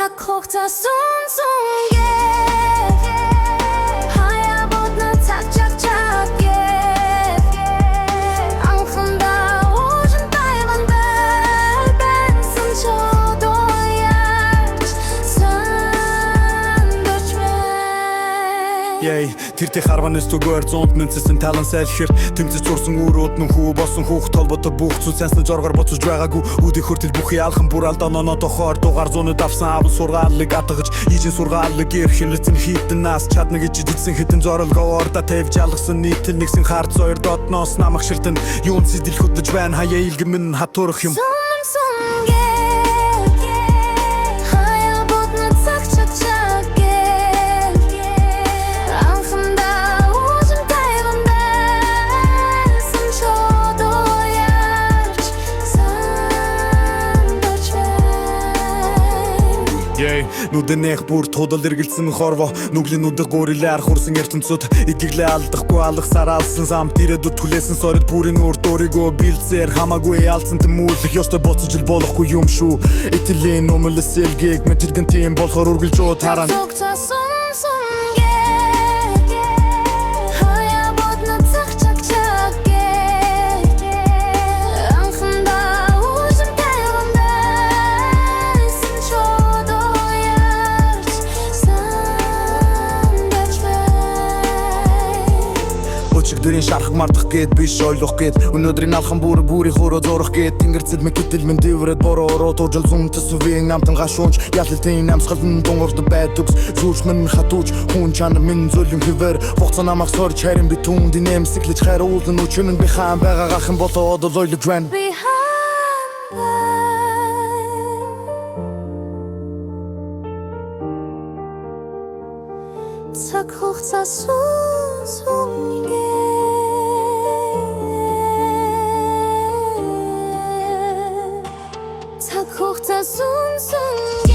цаг хугацаа сүнсүнгээ хаяа бодно цаг чак анхандаа ужин тайвандай байсан чодоо яаж сандаж Яй, тэр тий харванаас түгээр зунд нүцсэн талан сайлхэр тэмцэж зурсан өрөөд нь хүү босон хүүхд толботой бүх зүн сэнсний жоргоор боцож байгаагүй үдий хүртэл бүх яалхан бүр алдааноно тохоор дугаар зууны давсан аван сургаалыг атгаж ижин сургаалыг ирэх хинлэцэн хитэн нас чадна гэж идсэн хитэн зорилгоо орда тавьж алгасан нийтэн нэгсэн харц хоёр дотноос намах шилтэн юун сэдэл хөдлөж байна хаяа илгэн минь хатуурах юм Нүдэнэх бүр тудал эргэлсэн хорво нүглийн нүдэ гурилаар хурсан ертөнцөд идэглээ алдахгүй алгасаар алсан замт ирээдүйд түлээсэн сорид бүрийн үр дөригөө бэлцээр хамаагүй алдсан тэмүүлэх ёстой боцож ил болохгүй юм шүү этгэлийн өмнөс сэлгийг мэдэрдэн тийм болохоор үргэлж уу таран Дөрийн шарах мардах гээд биш ойлгох гээд өнөөдрийн алхан бүрийн хороо зорох гээд тэнгэрцэл мэтгэл мен дэврээд бороо туужил зумтас үеийн амтан гашуунч ялалтын амсгалн дунгорд байдагс зүрхмэн хатууч хүн чанар минь зөлөн хөвөр хугацаа намайг сорж харин би түнд нэмсэглэж хайруулан үчнэн би хаан байгаа гахын болоод ойлог байна цаг хугацаа сүнсүнгээ цаг хугацаа сүнсүнгээ